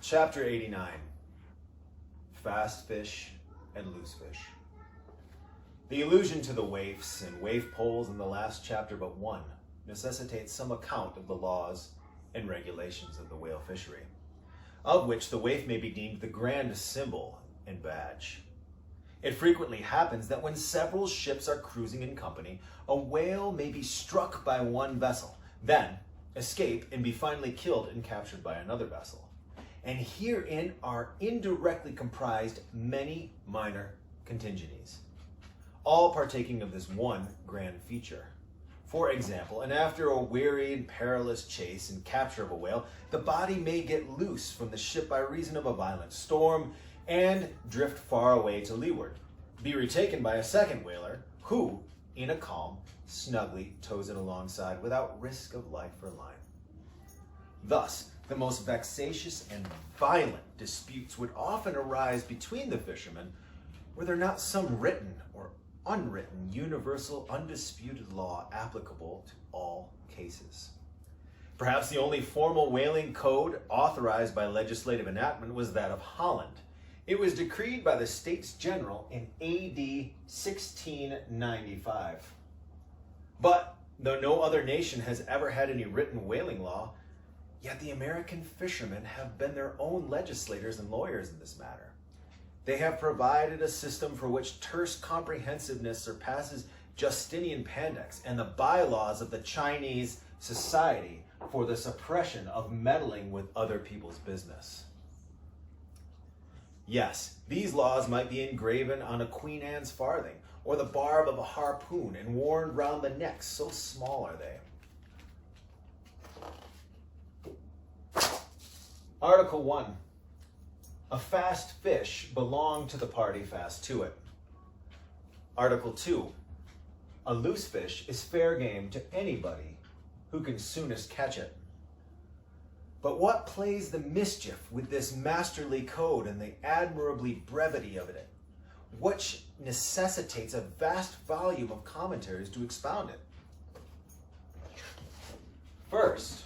Chapter 89, Fast Fish and Loose Fish. The allusion to the waifs and waif poles in the last chapter but one necessitates some account of the laws and regulations of the whale fishery, of which the waif may be deemed the grand symbol and badge. It frequently happens that when several ships are cruising in company, a whale may be struck by one vessel, then escape and be finally killed and captured by another vessel. And herein are indirectly comprised many minor contingenies, all partaking of this one grand feature. For example, and after a weary and perilous chase and capture of a whale, the body may get loose from the ship by reason of a violent storm and drift far away to leeward, be retaken by a second whaler who, in a calm, snugly tows it alongside without risk of life or line. Thus, the most vexatious and violent disputes would often arise between the fishermen were there not some written or unwritten universal undisputed law applicable to all cases. Perhaps the only formal whaling code authorized by legislative enactment was that of Holland. It was decreed by the States General in AD 1695. But though no other nation has ever had any written whaling law, yet the American fishermen have been their own legislators and lawyers in this matter. They have provided a system for which terse comprehensiveness surpasses Justinian Pandects and the bylaws of the Chinese Society for the suppression of meddling with other people's business. Yes, these laws might be engraven on a Queen Anne's farthing or the barb of a harpoon and worn round the neck, so small are they. Article 1. A fast fish belonged to the party fast to it. Article 2. A loose fish is fair game to anybody who can soonest catch it. But what plays the mischief with this masterly code and the admirably brevity of it, which necessitates a vast volume of commentaries to expound it? First,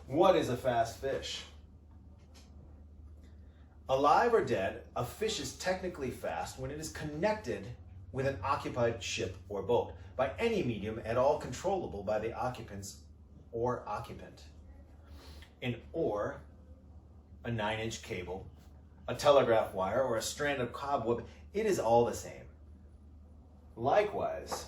what is a fast fish? Alive or dead, a fish is technically fast when it is connected with an occupied ship or boat by any medium at all controllable by the occupants or occupant. An oar, a 9-inch cable, a telegraph wire, or a strand of cobweb, it is all the same. Likewise,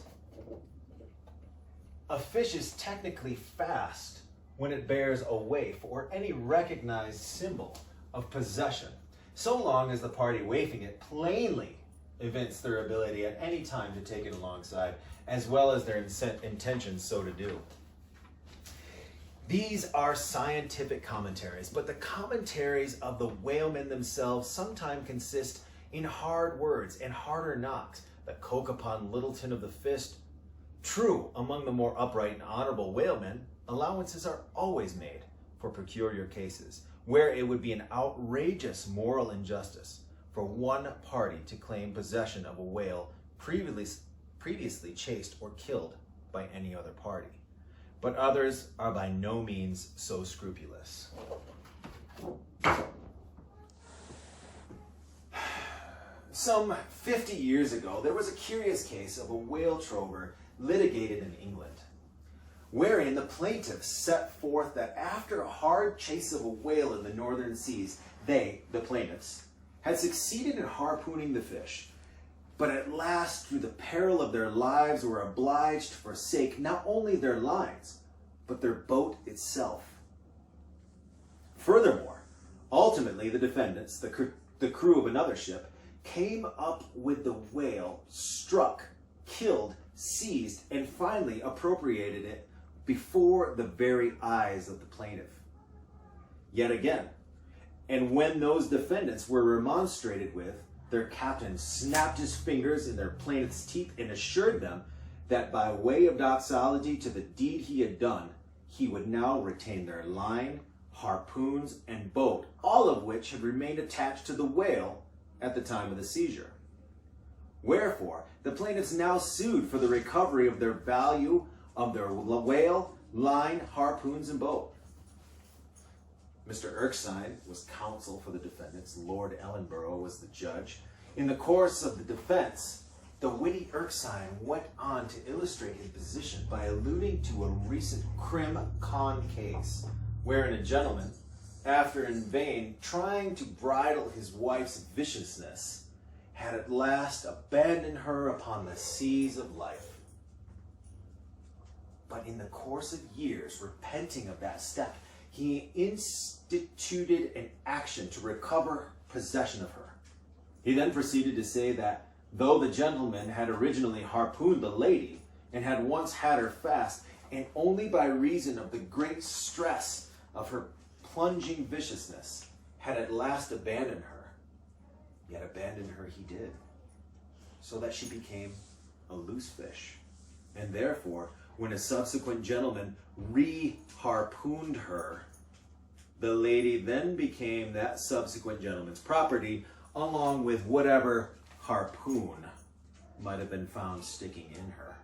a fish is technically fast when it bears a waif or any recognized symbol of possession, so long as the party waifing it plainly evince their ability at any time to take it alongside, as well as their intentions so to do. These are scientific commentaries, but the commentaries of the whalemen themselves sometimes consist in hard words and harder knocks that coke upon Littleton of the fist. True, among the more upright and honorable whalemen, allowances are always made for peculiar cases, where it would be an outrageous moral injustice for one party to claim possession of a whale previously chased or killed by any other party. But others are by no means so scrupulous. Some 50 years ago, there was a curious case of a whale trover litigated in England, wherein the plaintiffs set forth that after a hard chase of a whale in the northern seas, they, the plaintiffs, had succeeded in harpooning the fish, but at last, through the peril of their lives, were obliged to forsake not only their lines, but their boat itself. Furthermore, ultimately the defendants, the crew of another ship, came up with the whale, struck, killed, seized, and finally appropriated it before the very eyes of the plaintiff. Yet again, and when those defendants were remonstrated with, their captain snapped his fingers in their plaintiff's teeth and assured them that by way of doxology to the deed he had done, he would now retain their line, harpoons, and boat, all of which had remained attached to the whale at the time of the seizure. Wherefore, the plaintiffs now sued for the recovery of their value of their whale, line, harpoons, and boat. Mr. Erskine was counsel for the defendants. Lord Ellenborough was the judge. In the course of the defense, the witty Erskine went on to illustrate his position by alluding to a recent crim con case, wherein a gentleman, after in vain trying to bridle his wife's viciousness, had at last abandoned her upon the seas of life. But in the course of years, repenting of that step, he instituted an action to recover possession of her. He then proceeded to say that though the gentleman had originally harpooned the lady and had once had her fast, and only by reason of the great stress of her plunging viciousness had at last abandoned her, yet abandon her he did, so that she became a loose fish. And therefore, when a subsequent gentleman re-harpooned her, the lady then became that subsequent gentleman's property, along with whatever harpoon might have been found sticking in her.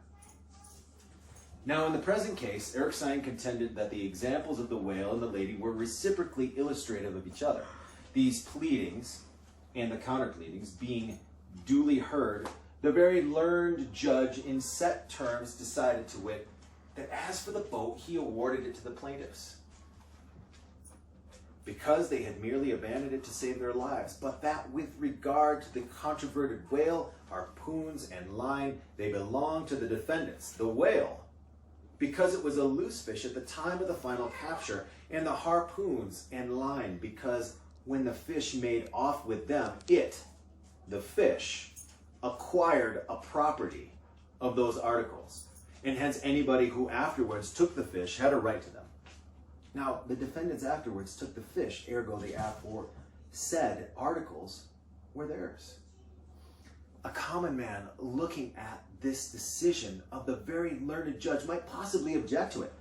Now, in the present case, Erskine contended that the examples of the whale and the lady were reciprocally illustrative of each other. These pleadings and the counter-pleadings being duly heard, the very learned judge in set terms decided, to wit, that as for the boat, he awarded it to the plaintiffs, because they had merely abandoned it to save their lives, but that with regard to the controverted whale, harpoons, and line, they belonged to the defendants. The whale, because it was a loose fish at the time of the final capture, and the harpoons and line, because when the fish made off with them, it, the fish, acquired a property of those articles, and hence anybody who afterwards took the fish had a right to them. Now, the defendants afterwards took the fish, ergo the aforesaid articles were theirs. A common man looking at this decision of the very learned judge might possibly object to it,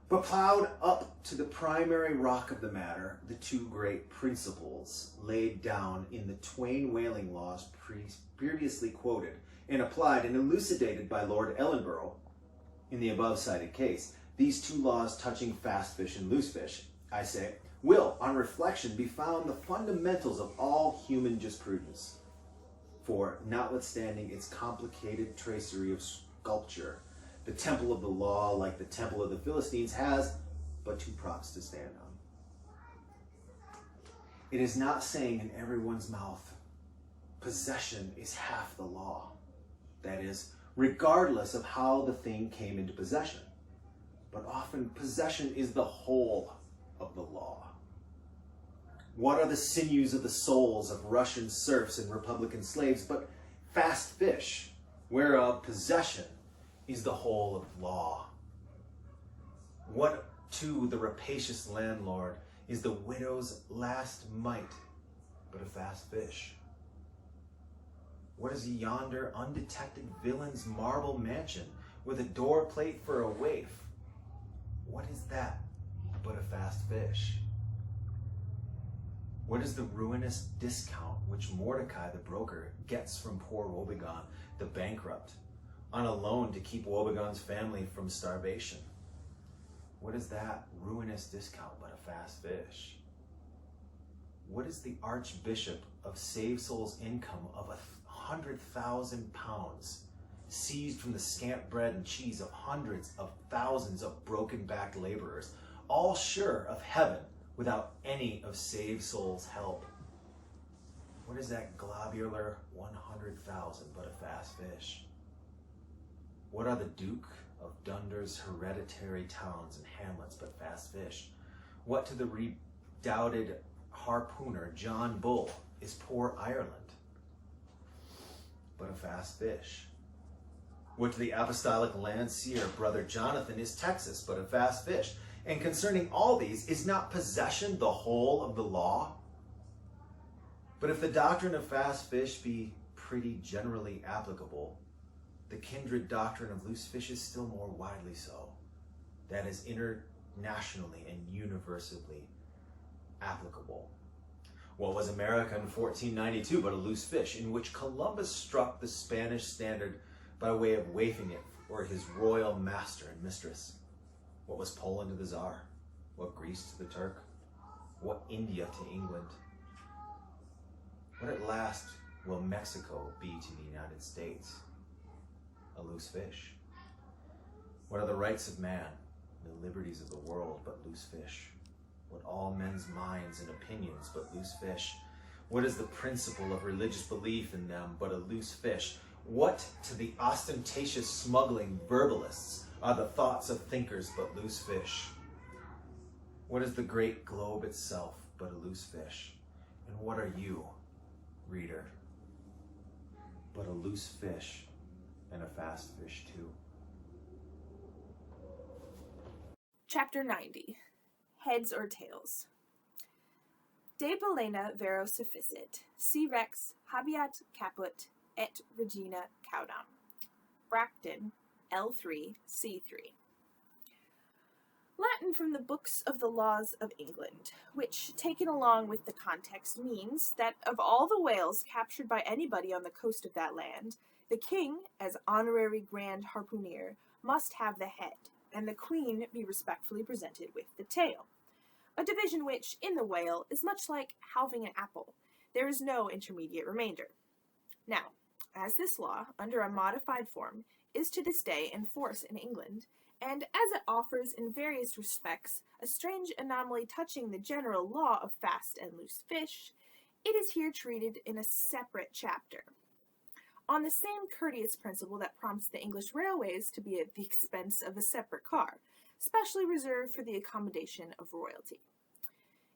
but plowed up to the primary rock of the matter, the two great principles laid down in the Twain whaling laws previously quoted and applied and elucidated by Lord Ellenborough in the above cited case. These two laws touching fast fish and loose fish, I say, will, on reflection, be found the fundamentals of all human jurisprudence. For, notwithstanding its complicated tracery of sculpture, the temple of the law, like the temple of the Philistines, has but two props to stand on. It is not saying in everyone's mouth, possession is half the law. That is, regardless of how the thing came into possession. But often possession is the whole of the law. What are the sinews of the souls of Russian serfs and Republican slaves but fast fish, whereof possession is the whole of law? What to the rapacious landlord is the widow's last mite but a fast fish? What is yonder undetected villain's marble mansion with a door plate for a waif? What is that but a fast fish? What is the ruinous discount which Mordecai the broker gets from poor Woebegone the bankrupt on a loan to keep Woebeghone's family from starvation? What is that ruinous discount but a fast fish? What is the Archbishop of Save Souls' income of 100,000 pounds seized from the scant bread and cheese of hundreds of thousands of broken-backed laborers, all sure of heaven without any of Save Souls' help? What is that globular 100,000 but a fast fish? What are the Duke of Dunder's hereditary towns and hamlets but fast fish? What to the redoubted harpooner John Bull is poor Ireland but a fast fish? What to the apostolic Landseer brother Jonathan is Texas but a fast fish? And concerning all these, is not possession the whole of the law? But if the doctrine of fast fish be pretty generally applicable, the kindred doctrine of loose fish is still more widely so. That is internationally and universally applicable. What was America in 1492 but a loose fish, in which Columbus struck the Spanish standard by way of waifing it for his royal master and mistress? What was Poland to the Tsar? What Greece to the Turk? What India to England? What at last will Mexico be to the United States? A loose fish. What are the rights of man, the liberties of the world, but loose fish? What all men's minds and opinions but loose fish? What is the principle of religious belief in them but a loose fish? What to the ostentatious smuggling verbalists are the thoughts of thinkers but loose fish? What is the great globe itself but a loose fish? And what are you, reader, but a loose fish and a fast fish too? Chapter 90. Heads or Tails. De balena vero sufficit, si rex habeat caput et regina caudam. Bracton, L3, C3. Latin from the books of the laws of England, which, taken along with the context, means that of all the whales captured by anybody on the coast of that land, the king, as honorary grand harpooner, must have the head, and the queen be respectfully presented with the tail. A division which, in the whale, is much like halving an apple. There is no intermediate remainder. Now, as this law, under a modified form, is to this day in force in England, and as it offers in various respects a strange anomaly touching the general law of fast and loose fish, it is here treated in a separate chapter. On the same courteous principle that prompts the English railways to be at the expense of a separate car, specially reserved for the accommodation of royalty.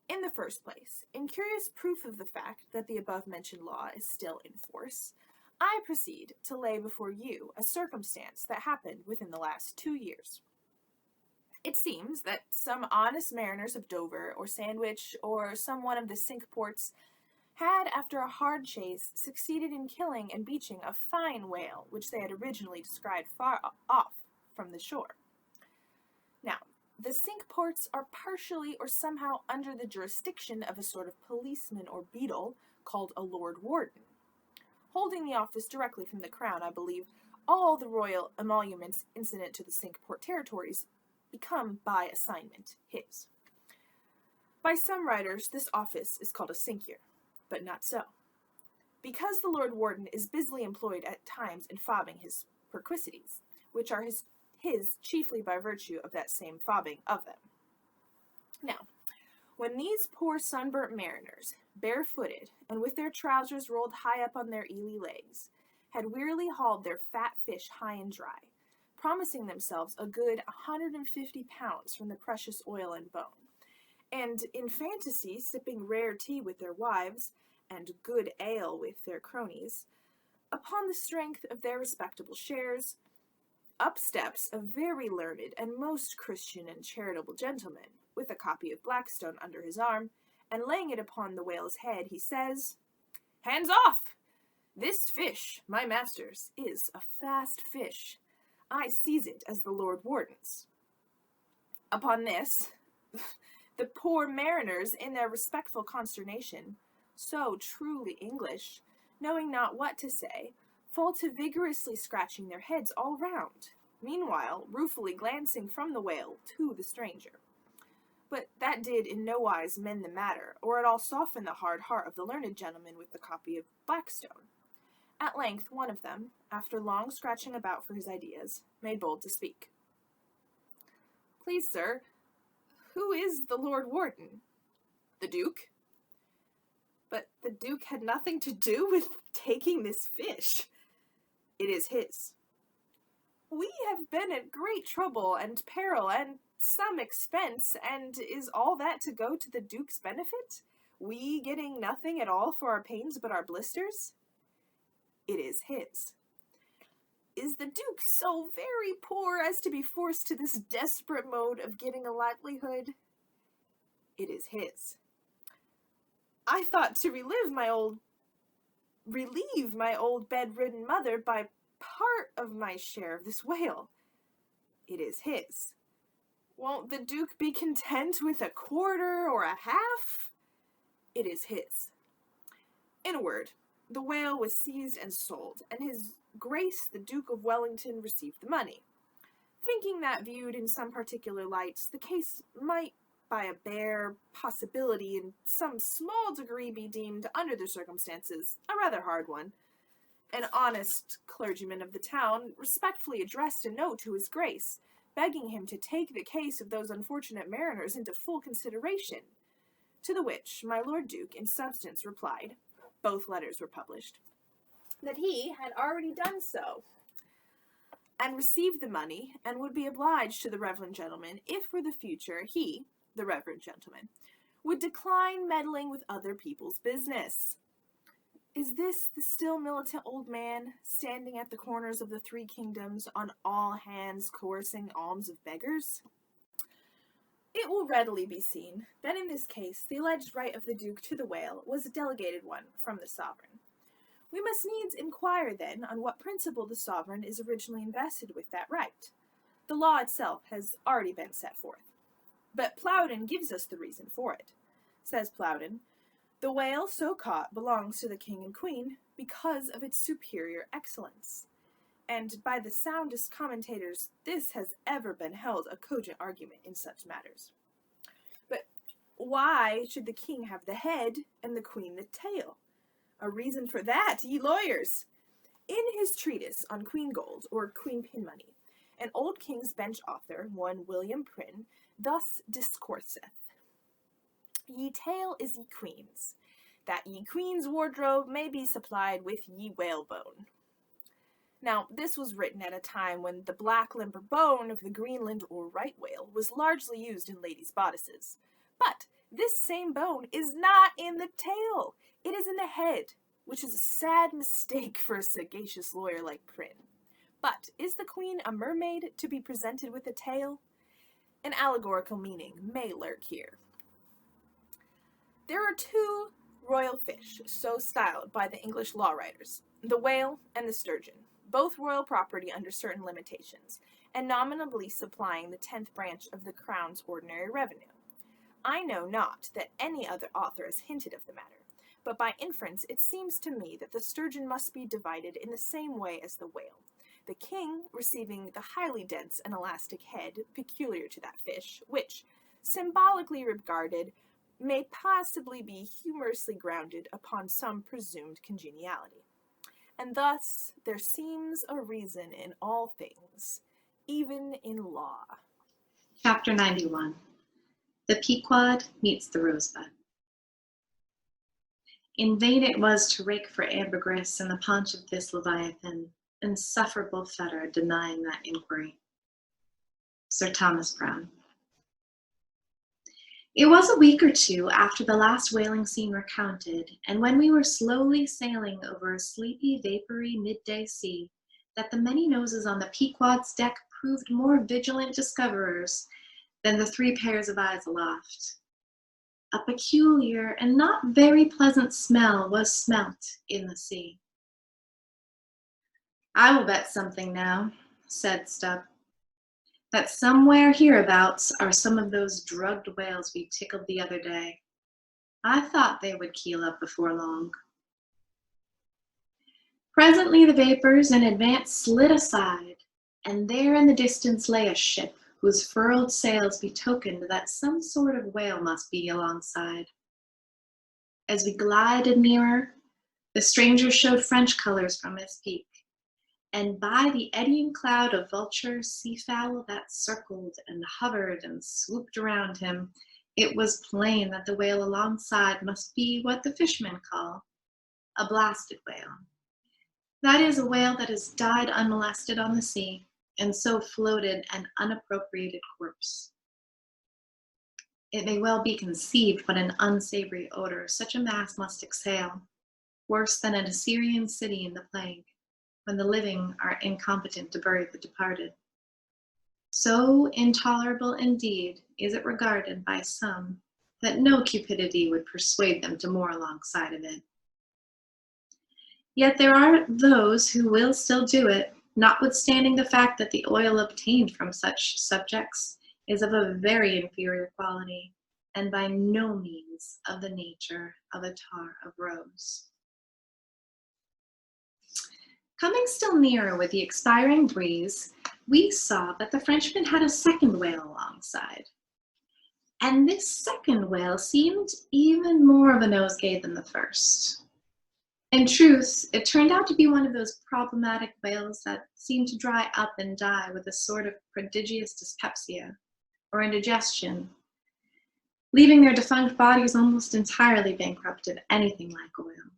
In the first place, in curious proof of the fact that the above-mentioned law is still in force, I proceed to lay before you a circumstance that happened within the last 2 years. It seems that some honest mariners of Dover or Sandwich or some one of the Cinque Ports had, after a hard chase, succeeded in killing and beaching a fine whale which they had originally descried far off from the shore. Now, the Cinque Ports are partially or somehow under the jurisdiction of a sort of policeman or beadle called a Lord Warden. Holding the office directly from the Crown, I believe, all the royal emoluments incident to the Cinque Port territories become, by assignment, his. By some writers, this office is called a cinquier, but not so. Because the Lord Warden is busily employed at times in fobbing his perquisites, which are his chiefly by virtue of that same fobbing of them. Now, when these poor sunburnt mariners, barefooted, and with their trousers rolled high up on their eely legs, had wearily hauled their fat fish high and dry, promising themselves a good 150 pounds from the precious oil and bone, and in fantasy sipping rare tea with their wives, and good ale with their cronies, upon the strength of their respectable shares, up steps a very learned and most Christian and charitable gentleman, with a copy of Blackstone under his arm, and laying it upon the whale's head, he says, "Hands off! This fish, my masters, is a fast fish. I seize it as the Lord Warden's." Upon this, the poor mariners, in their respectful consternation, so truly English, knowing not what to say, fall to vigorously scratching their heads all round, meanwhile ruefully glancing from the whale to the stranger. But that did in no wise mend the matter, or at all soften the hard heart of the learned gentleman with the copy of Blackstone. At length one of them, after long scratching about for his ideas, made bold to speak. "Please, sir, who is the Lord Warden?" "The Duke." "But the Duke had nothing to do with taking this fish." "It is his." "We have been at great trouble and peril and some expense, and is all that to go to the Duke's benefit? We getting nothing at all for our pains but our blisters?" "It is his." "Is the Duke so very poor as to be forced to this desperate mode of getting a livelihood?" "It is his." "I thought to relieve my old bedridden mother by part of my share of this whale." "It is his." "Won't the Duke be content with a quarter or a half?" "It is his." In a word, the whale was seized and sold, and his Grace the Duke of Wellington received the money. thinking that viewed in some particular lights, the case might, by a bare possibility, in some small degree be deemed, under the circumstances, a rather hard one. An honest clergyman of the town respectfully addressed a note to his grace, begging him to take the case of those unfortunate mariners into full consideration. To the which my Lord Duke in substance replied, both letters were published, that he had already done so, and received the money, and would be obliged to the reverend gentleman if for the future he, the reverend gentleman, would decline meddling with other people's business. Is this the still militant old man, standing at the corners of the three kingdoms, on all hands coercing alms of beggars? It will readily be seen that in this case the alleged right of the Duke to the whale was a delegated one from the sovereign. We must needs inquire then on what principle the sovereign is originally invested with that right. The law itself has already been set forth. But Plowden gives us the reason for it. Says Plowden, the whale so caught belongs to the king and queen because of its superior excellence. And by the soundest commentators, this has ever been held a cogent argument in such matters. But why should the king have the head and the queen the tail? A reason for that, ye lawyers! In his treatise on Queen Gold, or Queen Pin Money, an old King's Bench author, one William Prynne, thus discourseth. Ye tail is ye queen's, that ye queen's wardrobe may be supplied with ye whalebone. Now, this was written at a time when the black limber bone of the Greenland or right whale was largely used in ladies' bodices. But this same bone is not in the tail. It is in the head, which is a sad mistake for a sagacious lawyer like Prynne. But is the queen a mermaid to be presented with a tail? An allegorical meaning may lurk here. There are two royal fish, so styled by the English law writers, the whale and the sturgeon, both royal property under certain limitations, and nominally supplying the 10th branch of the Crown's ordinary revenue. I know not that any other author has hinted of the matter, but by inference it seems to me that the sturgeon must be divided in the same way as the whale, the king receiving the highly dense and elastic head peculiar to that fish, which, symbolically regarded, may possibly be humorously grounded upon some presumed congeniality. And thus there seems a reason in all things, even in law. Chapter 91. The Pequod meets the Rosebud. In vain it was to rake for ambergris in the paunch of this Leviathan, insufferable fetter denying that inquiry. Sir Thomas Browne. It was a week or two after the last whaling scene recounted, and when we were slowly sailing over a sleepy, vapory midday sea, that the many noses on the Pequod's deck proved more vigilant discoverers than the 3 pairs of eyes aloft. A peculiar and not very pleasant smell was smelt in the sea. "I will bet something now," said Stubb, "that somewhere hereabouts are some of those drugged whales we tickled the other day. I thought they would keel up before long." Presently the vapors in advance slid aside, and there in the distance lay a ship whose furled sails betokened that some sort of whale must be alongside. As we glided nearer, the stranger showed French colors from his peak, and by the eddying cloud of vulture seafowl that circled and hovered and swooped around him, it was plain that the whale alongside must be what the fishermen call a blasted whale. That is, a whale that has died unmolested on the sea, and so floated an unappropriated corpse. It may well be conceived what an unsavory odor such a mass must exhale, worse than an Assyrian city in the plague, when the living are incompetent to bury the departed. So intolerable indeed is it regarded by some that no cupidity would persuade them to moor alongside of it. Yet there are those who will still do it, notwithstanding the fact that the oil obtained from such subjects is of a very inferior quality, and by no means of the nature of attar of rose. Coming still nearer with the expiring breeze, we saw that the Frenchman had a second whale alongside. And this second whale seemed even more of a nosegay than the first. In truth, it turned out to be one of those problematic whales that seem to dry up and die with a sort of prodigious dyspepsia or indigestion, leaving their defunct bodies almost entirely bankrupt of anything like oil.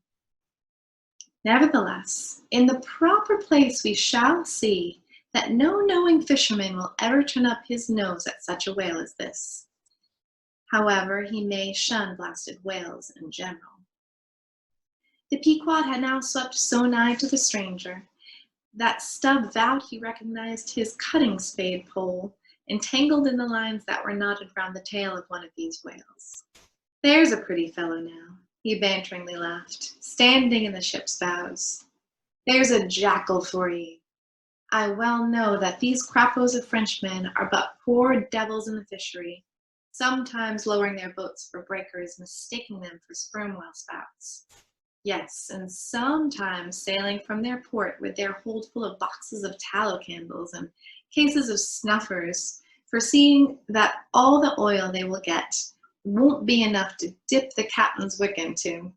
Nevertheless, in the proper place we shall see that no knowing fisherman will ever turn up his nose at such a whale as this. However, he may shun blasted whales in general. The Pequod had now swept so nigh to the stranger that Stubb vowed he recognized his cutting spade pole entangled in the lines that were knotted round the tail of one of these whales. There's a pretty fellow now, he banteringly laughed, standing in the ship's bows. There's a jackal for ye. I well know that these crappos of Frenchmen are but poor devils in the fishery, sometimes lowering their boats for breakers, mistaking them for sperm whale spouts. Yes, and sometimes sailing from their port with their hold full of boxes of tallow candles and cases of snuffers, foreseeing that all the oil they will get won't be enough to dip the captain's wick into.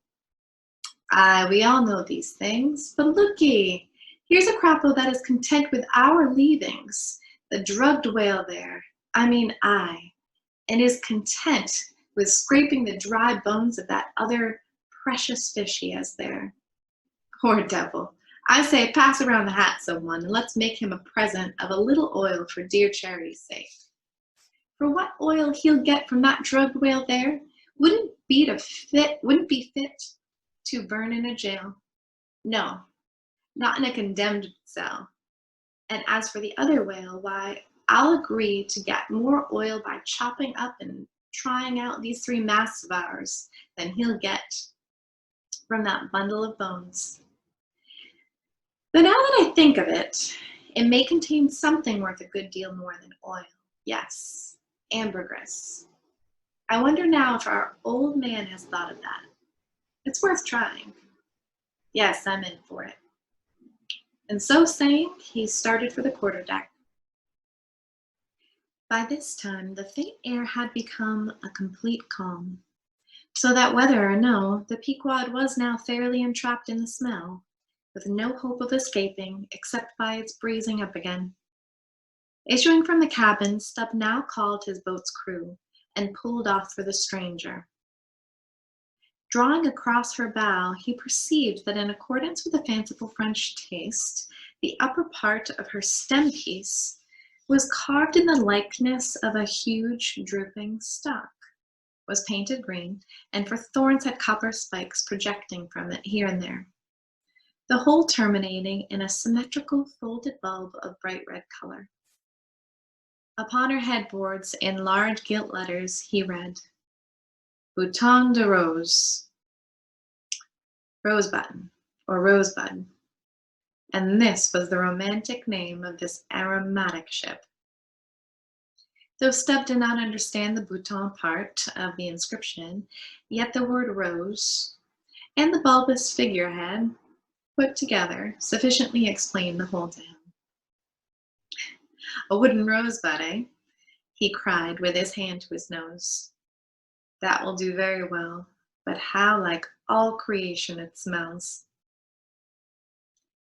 Aye, we all know these things, but look-ye, here's a crapo that is content with our leavings, the drugged whale there, and is content with scraping the dry bones of that other precious fish he has there. Poor devil. I say, pass around the hat, someone, and let's make him a present of a little oil for dear charity's sake. For what oil he'll get from that drugged whale there wouldn't be fit to burn in a jail. No, not in a condemned cell. And as for the other whale, why, I'll agree to get more oil by chopping up and trying out these 3 masts of ours than he'll get from that bundle of bones. But now that I think of it, it may contain something worth a good deal more than oil. Yes, ambergris. I wonder now if our old man has thought of that. It's worth trying. Yes, I'm in for it. And so saying, he started for the quarterdeck. By this time, the faint air had become a complete calm, so that whether or no, the Pequod was now fairly entrapped in the smell, with no hope of escaping except by its breezing up again. Issuing from the cabin, Stubb now called his boat's crew and pulled off for the stranger. Drawing across her bow, he perceived that in accordance with the fanciful French taste, the upper part of her stem piece was carved in the likeness of a huge drooping stalk, was painted green, and for thorns had copper spikes projecting from it here and there, the whole terminating in a symmetrical folded bulb of bright red color. Upon her headboards, in large gilt letters, he read, Bouton de Rose, rose button, or rosebud. And this was the romantic name of this aromatic ship. Though Stubb did not understand the bouton part of the inscription, yet the word rose and the bulbous figurehead put together sufficiently explained the whole to him. A wooden rosebud, eh? He cried with his hand to his nose. That will do very well, but how like all creation it smells.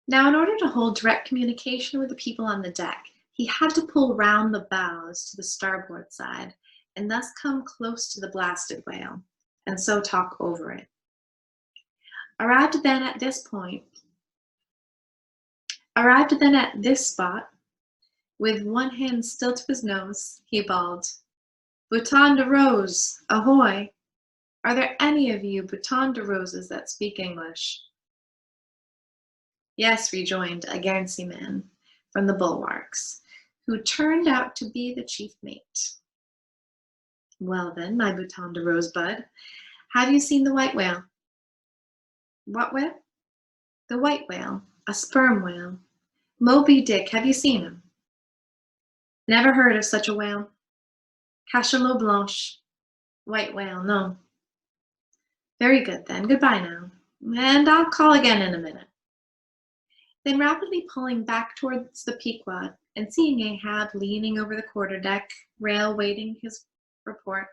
Now, in order to hold direct communication with the people on the deck, he had to pull round the bows to the starboard side and thus come close to the blasted whale, and so talk over it. Arrived then at this spot, with one hand still to his nose, he bawled, Bouton de Rose, ahoy! Are there any of you Bouton de Roses that speak English? Yes, rejoined a Guernsey man from the bulwarks, who turned out to be the chief mate. Well then, my Bouton de Rosebud, have you seen the white whale? What whale? The white whale, a sperm whale. Moby-Dick, have you seen him? Never heard of such a whale. Cachalot blanche, white whale, no. Very good then, goodbye now, and I'll call again in a minute. Then rapidly pulling back towards the Pequod, and seeing Ahab leaning over the quarterdeck rail waiting his report,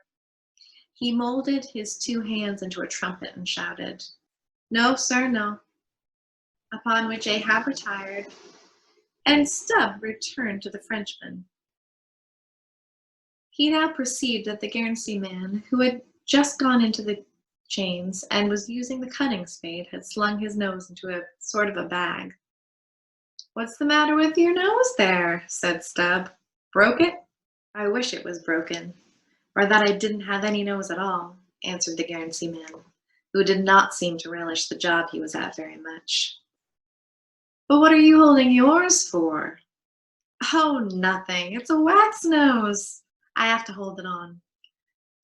he molded his 2 hands into a trumpet and shouted, "No, sir, no." Upon which Ahab retired, and Stubb returned to the Frenchman. He now perceived that the Guernsey man, who had just gone into the chains and was using the cutting spade, had slung his nose into a sort of a bag. "What's the matter with your nose there?" said Stubb. "Broke it? I wish it was broken, or that I didn't have any nose at all," answered the Guernsey man, who did not seem to relish the job he was at very much. "But what are you holding yours for?" "Oh, nothing. It's a wax nose. I have to hold it on.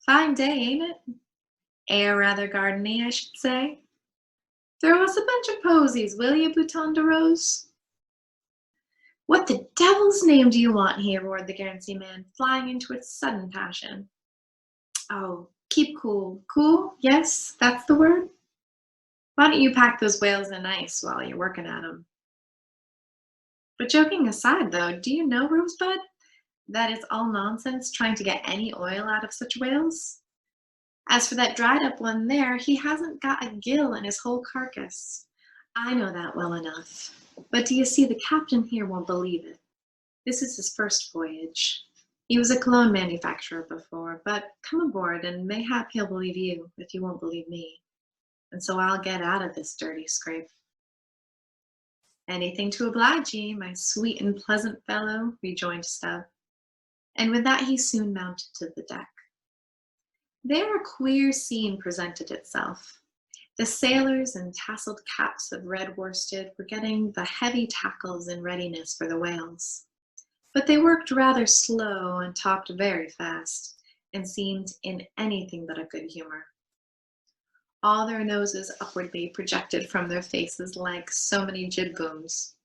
Fine day, ain't it? Air rather gardeny, I should say. Throw us a bunch of posies, will you, Bouton de Rose?" "What the devil's name do you want here?" roared the Guernsey man, flying into a sudden passion. "Oh, keep cool. Cool? Yes, that's the word. Why don't you pack those whales in ice while you're working at them? But joking aside, though, do you know, Rosebud, that it's all nonsense trying to get any oil out of such whales? As for that dried up one there, he hasn't got a gill in his whole carcass. I know that well enough. But do you see, the captain here won't believe it. This is his first voyage. He was a cologne manufacturer before, but come aboard and mayhap he'll believe you if you won't believe me. And so I'll get out of this dirty scrape." "Anything to oblige ye, my sweet and pleasant fellow," rejoined Stubb. And with that he soon mounted to the deck. There a queer scene presented itself. The sailors in tasseled caps of red worsted were getting the heavy tackles in readiness for the whales. But they worked rather slow and talked very fast, and seemed in anything but a good humor. All their noses upwardly projected from their faces like so many jib booms.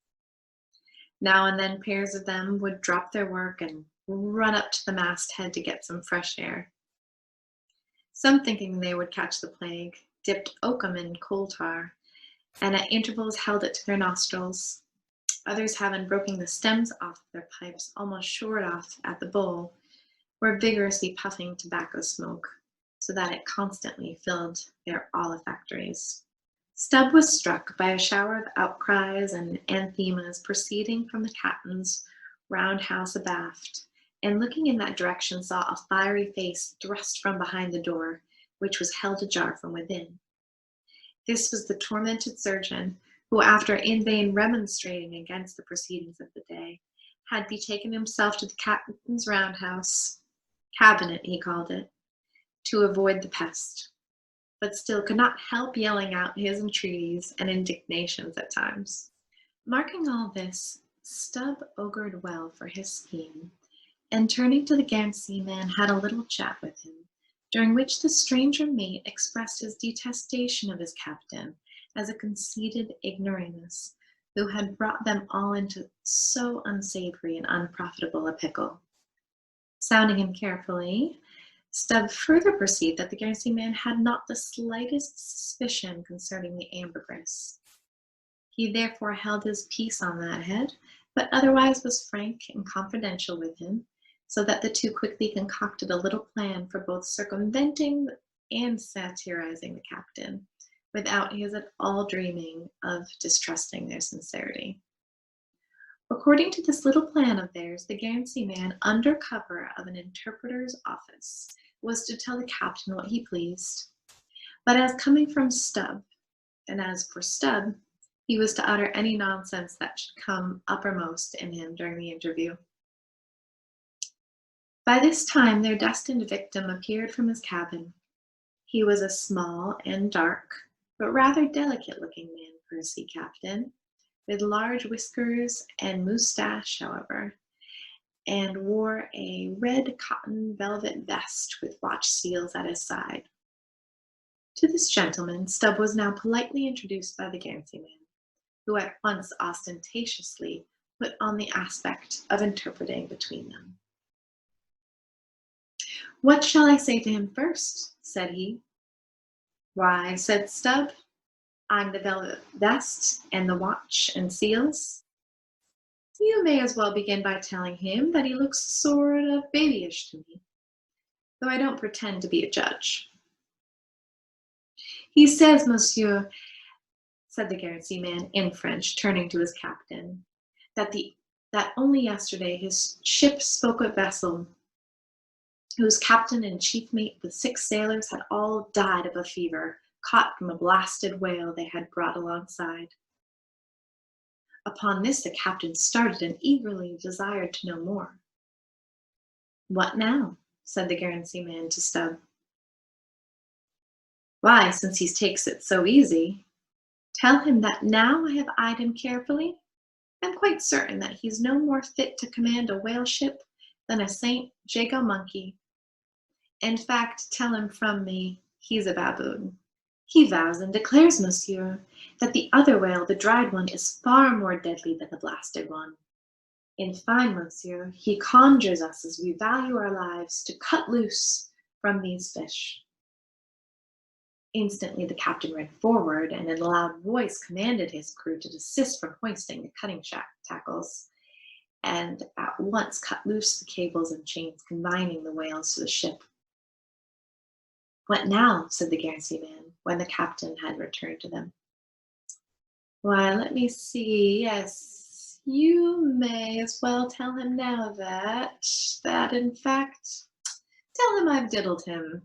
Now and then pairs of them would drop their work and run up to the masthead to get some fresh air. Some, thinking they would catch the plague, dipped oakum in coal tar, and at intervals held it to their nostrils. Others, having broken the stems off their pipes almost shored off at the bowl, were vigorously puffing tobacco smoke, so that it constantly filled their olfactories. Stubb was struck by a shower of outcries and anathemas proceeding from the captain's roundhouse abaft, and looking in that direction saw a fiery face thrust from behind the door, which was held ajar from within. This was the tormented surgeon, who, after in vain remonstrating against the proceedings of the day, had betaken himself to the captain's roundhouse, cabinet he called it, to avoid the pest, but still could not help yelling out his entreaties and indignations at times. Marking all this, Stubb augured well for his scheme, and turning to the Guernsey man had a little chat with him, during which the stranger mate expressed his detestation of his captain as a conceited ignoramus who had brought them all into so unsavory and unprofitable a pickle. Sounding him carefully, Stubb further perceived that the Guernsey man had not the slightest suspicion concerning the ambergris. He therefore held his peace on that head, but otherwise was frank and confidential with him, so that the two quickly concocted a little plan for both circumventing and satirizing the captain, without his at all dreaming of distrusting their sincerity. According to this little plan of theirs, the Guernsey man, under cover of an interpreter's office, was to tell the captain what he pleased. But as coming from Stubb, and as for Stubb, he was to utter any nonsense that should come uppermost in him during the interview. By this time their destined victim appeared from his cabin. He was a small and dark, but rather delicate-looking man for a sea captain, with large whiskers and moustache, however, and wore a red cotton velvet vest with watch seals at his side. To this gentleman Stubb was now politely introduced by the Guernsey man, who at once ostentatiously put on the aspect of interpreting between them. "What shall I say to him first?" said he. "Why," said Stubb, "I'm the velvet vest and the watch and seals." You may as well begin by telling him that he looks sort of babyish to me, though I don't pretend to be a judge. He says, monsieur, said the Guernsey man in French, turning to his captain, that only yesterday his ship spoke a vessel whose captain and chief mate with 6 sailors had all died of a fever caught from a blasted whale they had brought alongside. Upon this the captain started and eagerly desired to know more. What now? Said the Guernsey man to Stubb. Why, since he takes it so easy, tell him that now I have eyed him carefully, I'm quite certain that he's no more fit to command a whale ship than a St. Jago monkey. In fact, tell him from me, he's a baboon. He vows and declares, monsieur, that the other whale, the dried one, is far more deadly than the blasted one. In fine, monsieur, he conjures us, as we value our lives, to cut loose from these fish. Instantly the captain ran forward and in a loud voice commanded his crew to desist from hoisting the cutting tackles, and at once cut loose the cables and chains confining the whales to the ship. What now? Said the Guernsey man, when the captain had returned to them. Why, let me see. Yes, you may as well tell him now that in fact, tell him I've diddled him,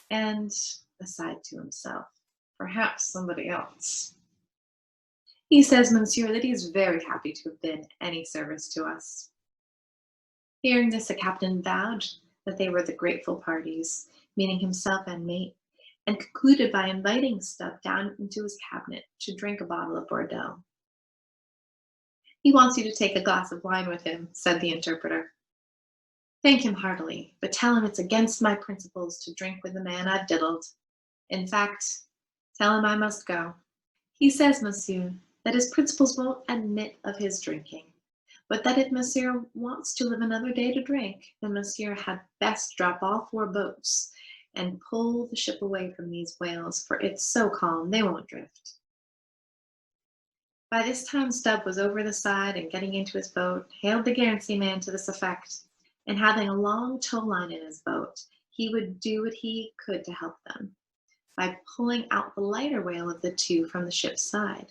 and aside to himself, perhaps somebody else. He says, monsieur, that he is very happy to have been any service to us. Hearing this, the captain vowed that they were the grateful parties, meaning himself and mate, and concluded by inviting Stubb down into his cabinet to drink a bottle of Bordeaux. He wants you to take a glass of wine with him, said the interpreter. Thank him heartily, but tell him it's against my principles to drink with the man I've diddled. In fact, tell him I must go. He says, monsieur, that his principles won't admit of his drinking, but that if monsieur wants to live another day to drink, then monsieur had best drop all 4 boats and pull the ship away from these whales, for it's so calm they won't drift. By this time Stubb was over the side and getting into his boat, hailed the Guernsey man to this effect, and having a long tow line in his boat, he would do what he could to help them, by pulling out the lighter whale of the 2 from the ship's side.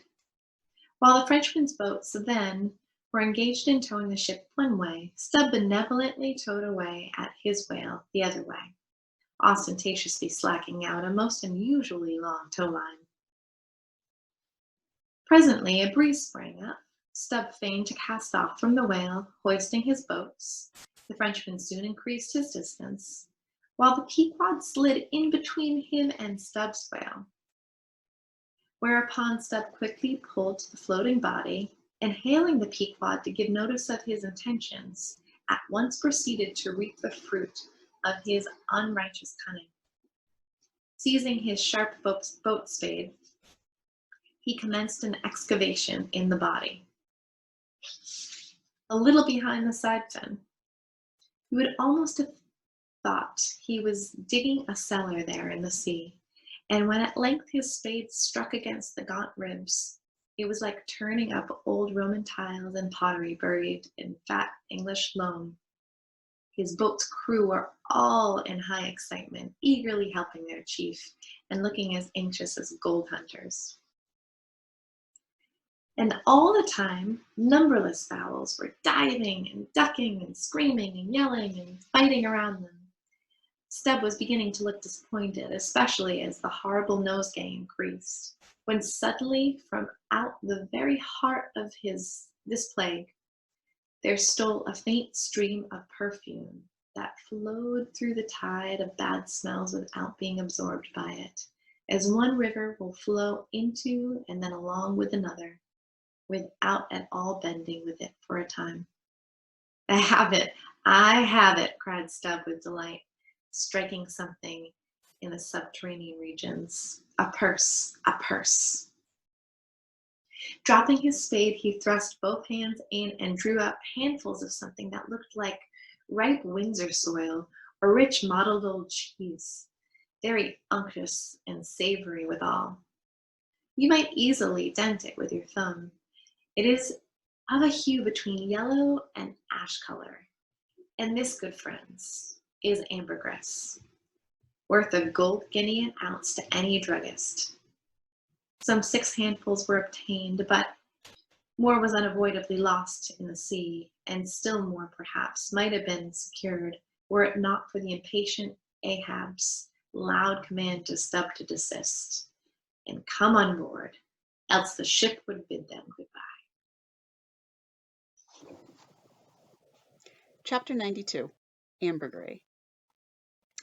While the Frenchman's boats then were engaged in towing the ship one way, Stubb benevolently towed away at his whale the other way, ostentatiously slacking out a most unusually long tow line. Presently a breeze sprang up. Stubb feigned to cast off from the whale, hoisting his boats. The Frenchman soon increased his distance, while the Pequod slid in between him and Stubb's whale. Whereupon Stubb quickly pulled the floating body, and hailing the Pequod to give notice of his intentions, at once proceeded to reap the fruit of his unrighteous cunning. Seizing his sharp boat spade, he commenced an excavation in the body, a little behind the side fin. You would almost have thought he was digging a cellar there in the sea, and when at length his spade struck against the gaunt ribs, it was like turning up old Roman tiles and pottery buried in fat English loam. His boat's crew were all in high excitement, eagerly helping their chief, and looking as anxious as gold hunters. And all the time, numberless fowls were diving and ducking and screaming and yelling and fighting around them. Stubb was beginning to look disappointed, especially as the horrible nosegay increased, when suddenly from out the very heart of this plague, there stole a faint stream of perfume that flowed through the tide of bad smells without being absorbed by it, as one river will flow into and then along with another, without at all bending with it for a time. I have it, cried Stubb with delight, striking something in the subterranean regions. A purse, a purse. Dropping his spade, he thrust both hands in and drew out handfuls of something that looked like ripe Windsor soil or rich mottled old cheese, very unctuous and savory withal. You might easily dent it with your thumb. It is of a hue between yellow and ash color. And this, good friends, is ambergris, worth a gold guinea an ounce to any druggist. Some 6 handfuls were obtained, but more was unavoidably lost in the sea, and still more, perhaps, might have been secured were it not for the impatient Ahab's loud command to Stubb to desist and come on board, else the ship would bid them goodbye. Chapter 92, Ambergris.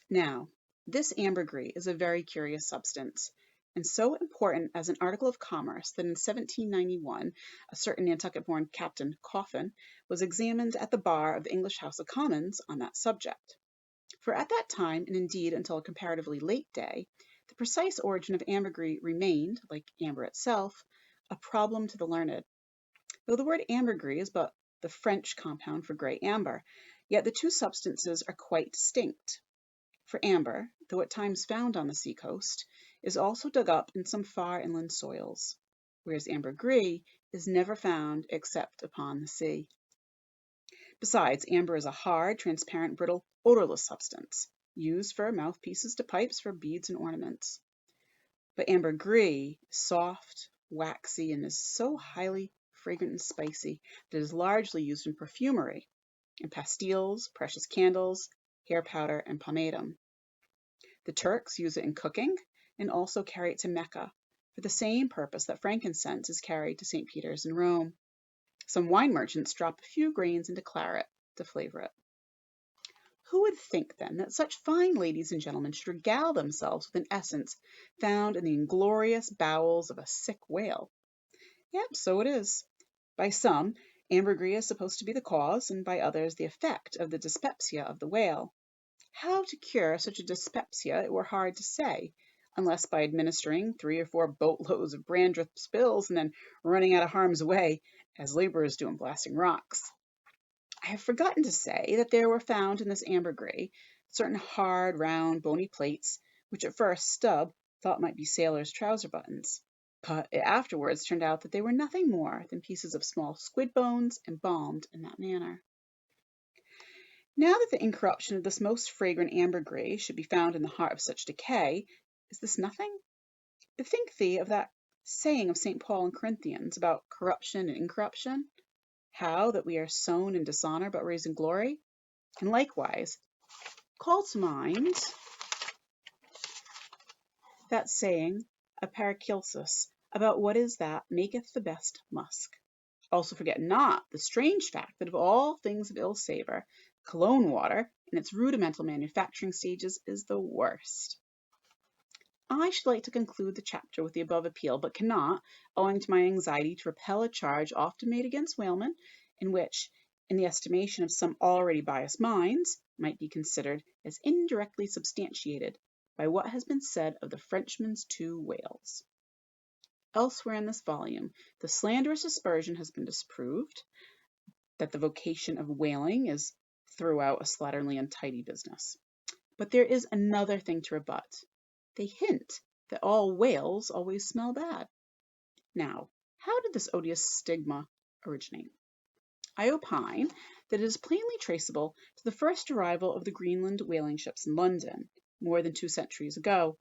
Now, this ambergris is a very curious substance, and so important as an article of commerce that in 1791 a certain Nantucket-born Captain Coffin was examined at the bar of the English House of Commons on that subject. For at that time, and indeed until a comparatively late day, the precise origin of ambergris remained, like amber itself, a problem to the learned. Though the word ambergris is but the French compound for grey amber, yet the two substances are quite distinct. For amber, though at times found on the seacoast, is also dug up in some far inland soils, whereas ambergris is never found except upon the sea. Besides, amber is a hard, transparent, brittle, odorless substance, used for mouthpieces to pipes for beads and ornaments. But ambergris is soft, waxy, and is so highly fragrant and spicy that it is largely used in perfumery, in pastilles, precious candles, hair powder, and pomatum. The Turks use it in cooking and also carry it to Mecca for the same purpose that frankincense is carried to St. Peter's in Rome. Some wine merchants drop a few grains into claret to flavor it. Who would think, then, that such fine ladies and gentlemen should regale themselves with an essence found in the inglorious bowels of a sick whale? Yep, so it is. By some, ambergris is supposed to be the cause, and by others the effect of the dyspepsia of the whale. How to cure such a dyspepsia it were hard to say, unless by administering 3 or 4 boatloads of Brandreth's pills and then running out of harm's way, as laborers do in blasting rocks. I have forgotten to say that there were found in this ambergris certain hard, round, bony plates, which at first Stubb thought might be sailors' trouser buttons, but it afterwards turned out that they were nothing more than pieces of small squid bones embalmed in that manner. Now that the incorruption of this most fragrant ambergris should be found in the heart of such decay, is this nothing? Bethink thee of that saying of St. Paul in Corinthians about corruption and incorruption, how that we are sown in dishonor but raised in glory, and likewise call to mind that saying of Paracelsus about what is that maketh the best musk. Also forget not the strange fact that of all things of ill savor, cologne water in its rudimental manufacturing stages is the worst. I should like to conclude the chapter with the above appeal, but cannot, owing to my anxiety to repel a charge often made against whalemen, in which, in the estimation of some already biased minds, might be considered as indirectly substantiated by what has been said of the Frenchman's 2 whales. Elsewhere in this volume, the slanderous aspersion has been disproved, that the vocation of whaling is throughout a slatternly untidy business. But there is another thing to rebut. They hint that all whales always smell bad. Now, how did this odious stigma originate? I opine that it is plainly traceable to the first arrival of the Greenland whaling ships in London, more than 2 centuries ago.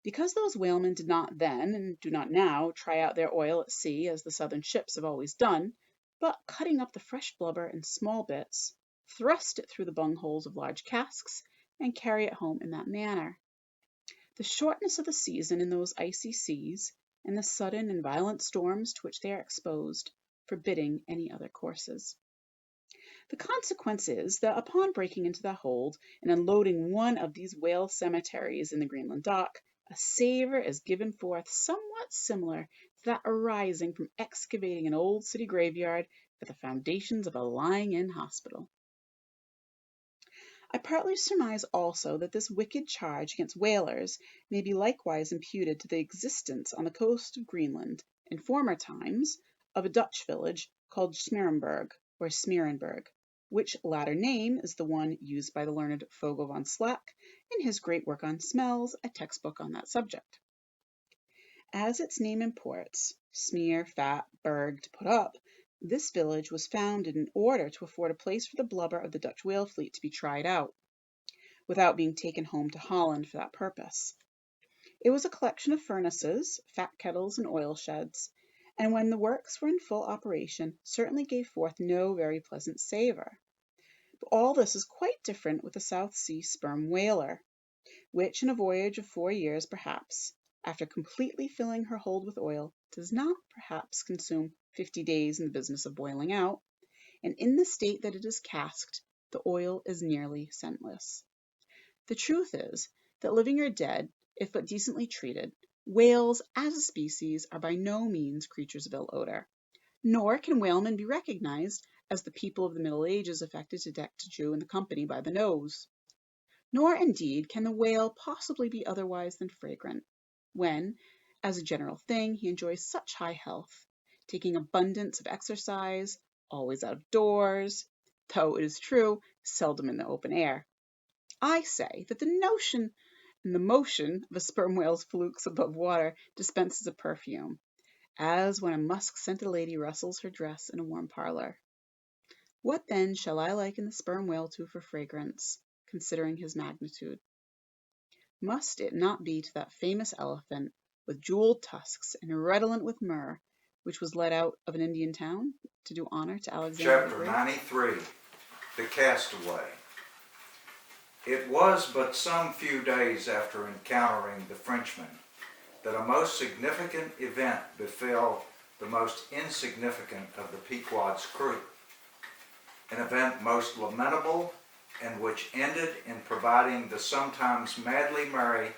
Because those whalemen did not then, and do not now, try out their oil at sea as the southern ships have always done, but cutting up the fresh blubber in small bits, thrust it through the bungholes of large casks, and carry it home in that manner. The shortness of the season in those icy seas, and the sudden and violent storms to which they are exposed, forbidding any other courses. The consequence is that upon breaking into the hold and unloading one of these whale cemeteries in the Greenland dock, a savor is given forth somewhat similar to that arising from excavating an old city graveyard for the foundations of a lying-in hospital. I partly surmise also that this wicked charge against whalers may be likewise imputed to the existence on the coast of Greenland, in former times, of a Dutch village called Smerenberg, or Smeerenberg, which latter name is the one used by the learned Vogel von Slack in his great work on smells, a textbook on that subject. As its name imports, smear, fat, berg, to put up, This village was founded in order to afford a place for the blubber of the Dutch whale fleet to be tried out, without being taken home to Holland for that purpose. It was a collection of furnaces, fat kettles, and oil sheds, and when the works were in full operation, certainly gave forth no very pleasant savour. But all this is quite different with the South Sea sperm whaler, which in a voyage of 4 years perhaps, after completely filling her hold with oil, does not perhaps consume 50 days in the business of boiling out, and in the state that it is casked, the oil is nearly scentless. The truth is that living or dead, if but decently treated, whales as a species are by no means creatures of ill odor, nor can whalemen be recognized as the people of the Middle Ages affected to deck a Jew in the company by the nose. Nor indeed can the whale possibly be otherwise than fragrant, when, as a general thing, he enjoys such high health, taking abundance of exercise, always out of doors, though it is true, seldom in the open air. I say that the notion and the motion of a sperm whale's flukes above water dispenses a perfume, as when a musk-scented lady rustles her dress in a warm parlor. What then shall I liken the sperm whale to for fragrance, considering his magnitude? Must it not be to that famous elephant with jeweled tusks and redolent with myrrh, which was led out of an Indian town to do honor to Alexander the Chapter Great? 93, The Castaway. It was but some few days after encountering the Frenchman that a most significant event befell the most insignificant of the Pequod's crew. An event most lamentable, and which ended in providing the sometimes madly merry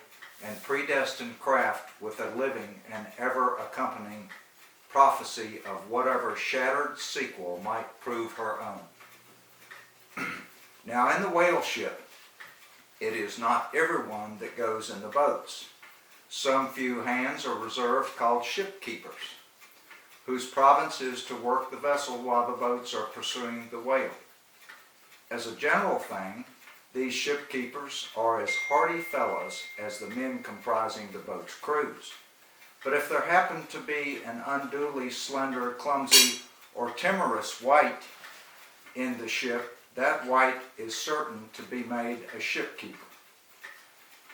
and predestined craft with a living and ever accompanying prophecy of whatever shattered sequel might prove her own. Now in the whale ship, it is not everyone that goes in the boats. Some few hands are reserved called ship keepers, whose province is to work the vessel while the boats are pursuing the whale. As a general thing, these ship keepers are as hardy fellows as the men comprising the boat's crews. But if there happen to be an unduly slender, clumsy, or timorous wight in the ship, that wight is certain to be made a ship keeper.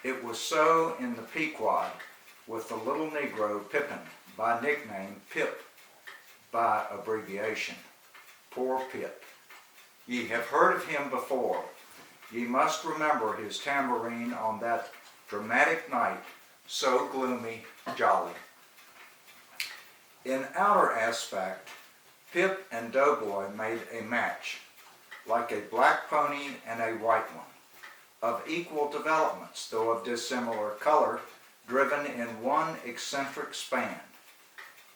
It was so in the Pequod with the little Negro Pippin, by nickname Pip, by abbreviation. Poor Pip. Ye have heard of him before. Ye must remember his tambourine on that dramatic night, so gloomy, jolly. In outer aspect, Pip and Doughboy made a match, like a black pony and a white one, of equal developments, though of dissimilar color, driven in one eccentric span.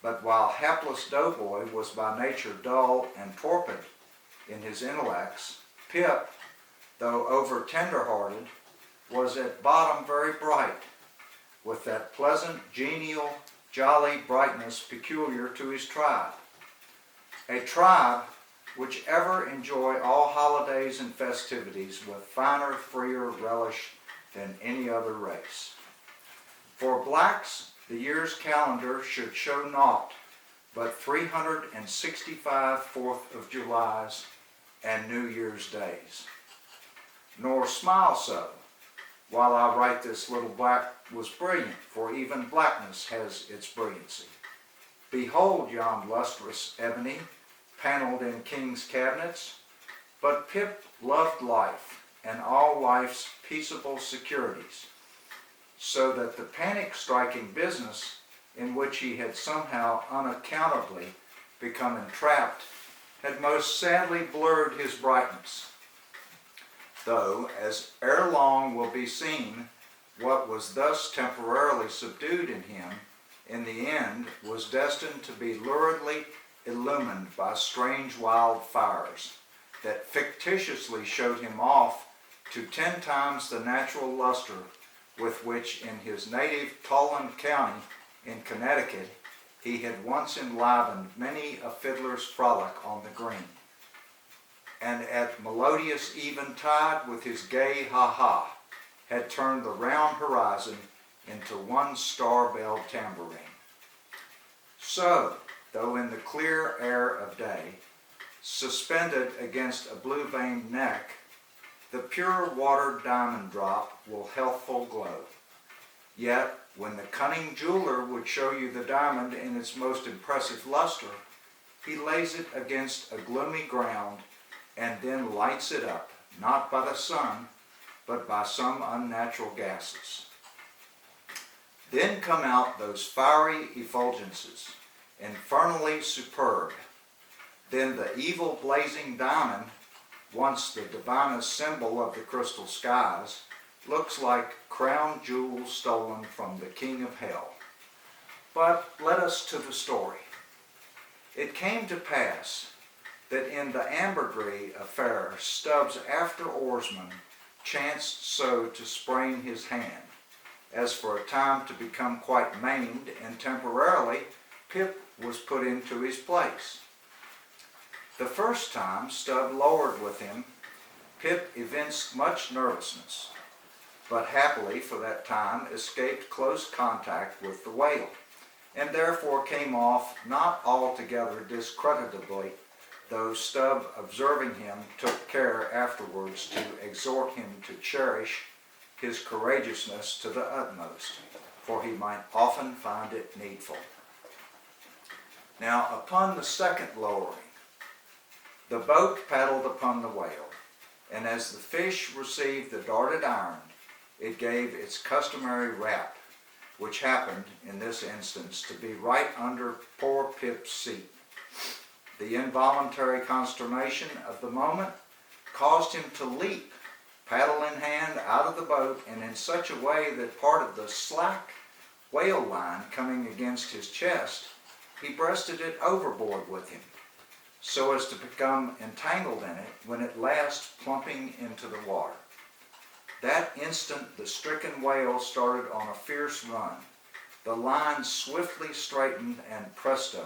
But while hapless Doughboy was by nature dull and torpid in his intellects, Pip, though over tender-hearted, was at bottom very bright, with that pleasant, genial, jolly brightness peculiar to his tribe. A tribe which ever enjoy all holidays and festivities with finer, freer relish than any other race. For blacks, the year's calendar should show naught but 365 4th of Julys and New Year's days. Nor smile so. While I write this, little black was brilliant, for even blackness has its brilliancy. Behold yon lustrous ebony, paneled in king's cabinets. But Pip loved life and all life's peaceable securities, so that the panic-striking business in which he had somehow unaccountably become entrapped had most sadly blurred his brightness. Though, as ere long will be seen, what was thus temporarily subdued in him, in the end was destined to be luridly illumined by strange wild fires that fictitiously showed him off to 10 times the natural luster with which in his native Tolland County in Connecticut he had once enlivened many a fiddler's frolic on the green, and at melodious eventide with his gay ha-ha had turned the round horizon into one star-belled tambourine. So, though in the clear air of day, suspended against a blue-veined neck, the pure water diamond drop will healthful glow. Yet, when the cunning jeweler would show you the diamond in its most impressive luster, he lays it against a gloomy ground and then lights it up, not by the sun, but by some unnatural gases. Then come out those fiery effulgences, infernally superb. Then the evil blazing diamond, once the divinest symbol of the crystal skies, looks like crown jewels stolen from the king of hell. But let us to the story. It came to pass that in the ambergris affair Stubb's after-oarsman chanced so to sprain his hand, as for a time to become quite maimed, and temporarily Pip was put into his place. The first time Stubb lowered with him, Pip evinced much nervousness, but happily for that time escaped close contact with the whale, and therefore came off not altogether discreditably, though Stubb, observing him, took care afterwards to exhort him to cherish his courageousness to the utmost, for he might often find it needful. Now, upon the second lowering, the boat paddled upon the whale, and as the fish received the darted iron, it gave its customary rap, which happened, in this instance, to be right under poor Pip's seat. The involuntary consternation of the moment caused him to leap, paddle in hand, out of the boat, and in such a way that part of the slack whale line coming against his chest, he breasted it overboard with him, so as to become entangled in it when at last plumping into the water. That instant the stricken whale started on a fierce run. The line swiftly straightened, and presto,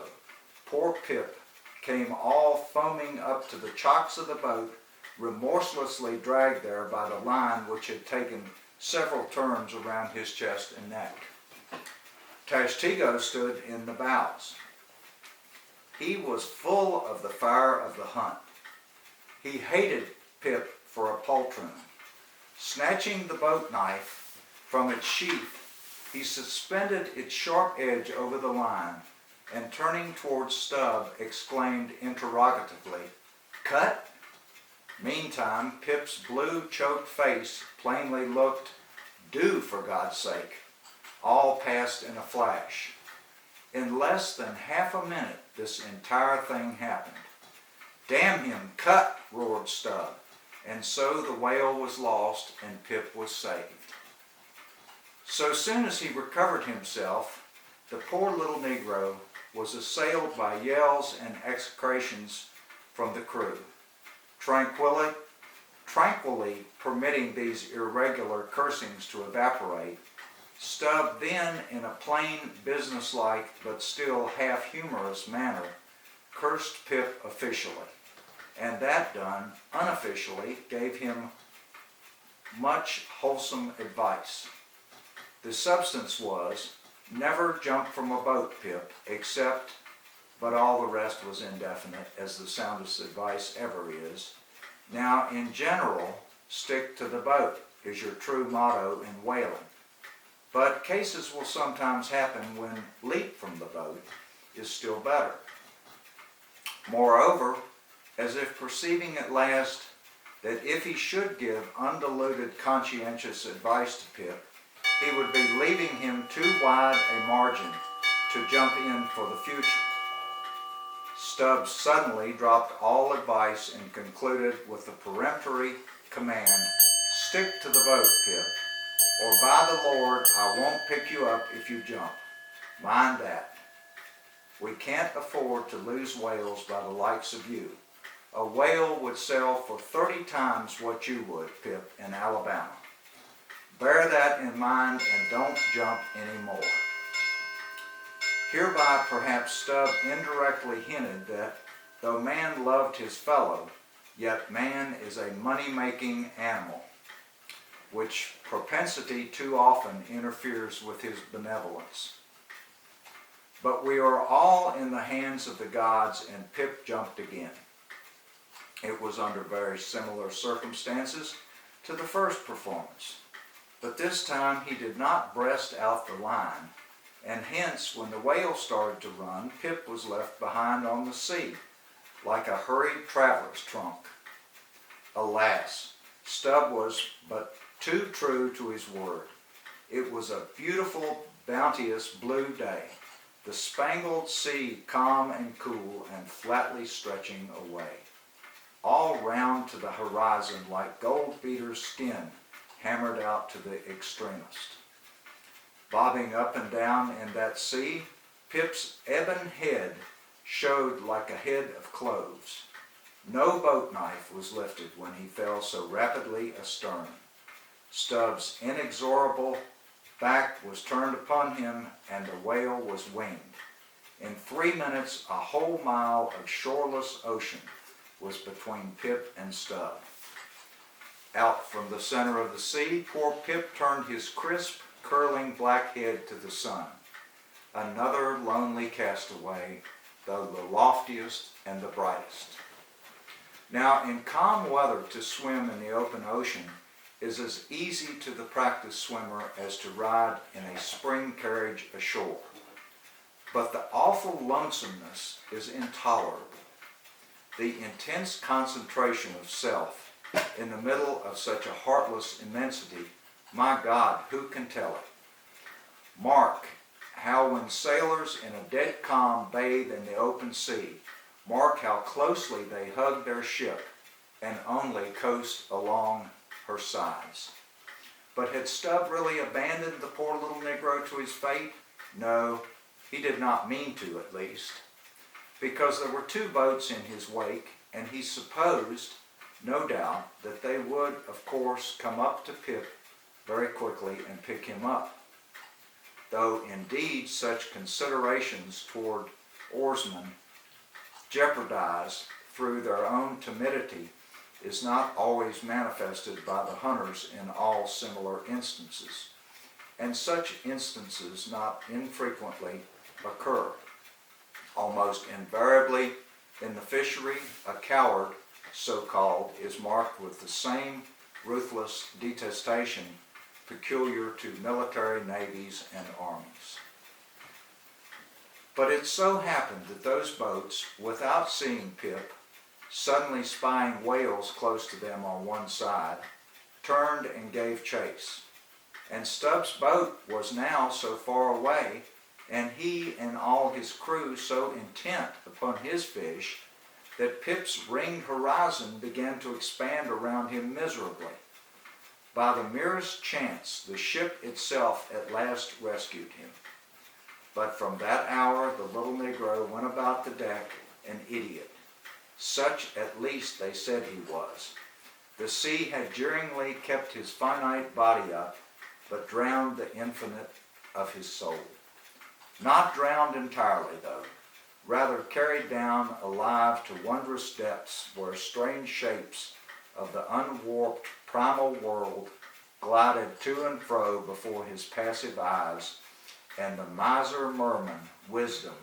poor Pip came all foaming up to the chocks of the boat, remorselessly dragged there by the line which had taken several turns around his chest and neck. Tashtego stood in the bows. He was full of the fire of the hunt. He hated Pip for a poltroon. Snatching the boat knife from its sheath, he suspended its sharp edge over the line, and turning towards Stubb, exclaimed interrogatively, "Cut?" Meantime, Pip's blue, choked face plainly looked, "Do, for God's sake." All passed in a flash. In less than half a minute, this entire thing happened. "Damn him, cut!" roared Stubb. And so the whale was lost, and Pip was saved. So soon as he recovered himself, the poor little Negro was assailed by yells and execrations from the crew. Tranquilly permitting these irregular cursings to evaporate, Stubb then, in a plain, businesslike, but still half-humorous manner, cursed Pip officially, and that done, unofficially, gave him much wholesome advice. The substance was, never jump from a boat, Pip, except, but all the rest was indefinite, as the soundest advice ever is. Now, in general, stick to the boat, is your true motto in whaling. But cases will sometimes happen when leap from the boat is still better. Moreover, as if perceiving at last that if he should give undiluted conscientious advice to Pip, he would be leaving him too wide a margin to jump in for the future, Stubb suddenly dropped all advice and concluded with the peremptory command, "Stick to the boat, Pip, or by the Lord, I won't pick you up if you jump. Mind that. We can't afford to lose whales by the likes of you. A whale would sell for 30 times what you would, Pip, in Alabama. Bear that in mind and don't jump anymore." Hereby perhaps Stubb indirectly hinted that though man loved his fellow, yet man is a money-making animal, which propensity too often interferes with his benevolence. But we are all in the hands of the gods, and Pip jumped again. It was under very similar circumstances to the first performance. But this time he did not breast out the line, and hence when the whale started to run, Pip was left behind on the sea, like a hurried traveler's trunk. Alas, Stubb was but too true to his word. It was a beautiful, bounteous blue day, the spangled sea calm and cool and flatly stretching away, all round to the horizon like gold beater's skin hammered out to the extremest. Bobbing up and down in that sea, Pip's ebon head showed like a head of cloves. No boat knife was lifted when he fell so rapidly astern. Stubb's inexorable back was turned upon him, and the whale was winged. In 3 minutes, a whole mile of shoreless ocean was between Pip and Stubb. Out from the center of the sea, poor Pip turned his crisp, curling black head to the sun. Another lonely castaway, though the loftiest and the brightest. Now, in calm weather, to swim in the open ocean is as easy to the practiced swimmer as to ride in a spring carriage ashore. But the awful lonesomeness is intolerable. The intense concentration of self in the middle of such a heartless immensity, my God, who can tell it? Mark how when sailors in a dead calm bathe in the open sea, mark how closely they hug their ship and only coast along her sides. But had Stubb really abandoned the poor little Negro to his fate? No, he did not mean to, at least, because there were 2 boats in his wake, and he supposed, no doubt, that they would, of course, come up to Pip very quickly and pick him up. Though, indeed, such considerations toward oarsmen, jeopardized through their own timidity, is not always manifested by the hunters in all similar instances. And such instances not infrequently occur. Almost invariably in the fishery, a coward, so-called, is marked with the same ruthless detestation peculiar to military navies and armies. But it so happened that those boats, without seeing Pip, suddenly spying whales close to them on one side, turned and gave chase. And Stubb's boat was now so far away, and he and all his crew so intent upon his fish, that Pip's ringed horizon began to expand around him miserably. By the merest chance, the ship itself at last rescued him. But from that hour, the little Negro went about the deck an idiot. Such, at least, they said he was. The sea had jeeringly kept his finite body up, but drowned the infinite of his soul. Not drowned entirely, though, rather carried down alive to wondrous depths where strange shapes of the unwarped primal world glided to and fro before his passive eyes, and the miser merman, wisdom,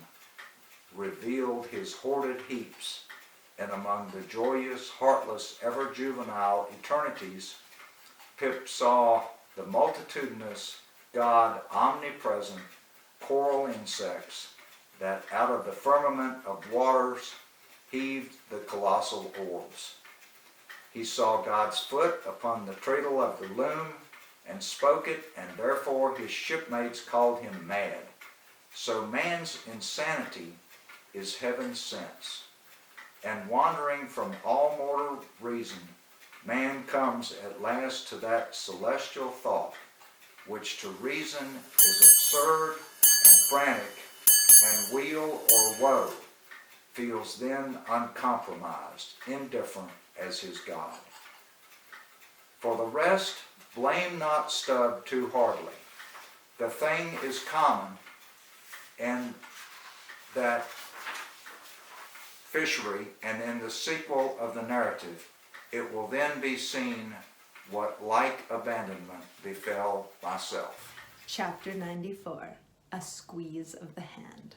revealed his hoarded heaps, and among the joyous, heartless, ever-juvenile eternities, Pip saw the multitudinous God omnipresent coral insects that out of the firmament of waters heaved the colossal orbs. He saw God's foot upon the treadle of the loom and spoke it, and therefore his shipmates called him mad. So man's insanity is heaven's sense. And wandering from all mortal reason, man comes at last to that celestial thought, which to reason is absurd and frantic, and weal or woe feels then uncompromised, indifferent as his God. For the rest, blame not Stubb too hardly. The thing is common, and that fishery, and in the sequel of the narrative, it will then be seen what like abandonment befell myself. Chapter 94, A Squeeze of the Hand.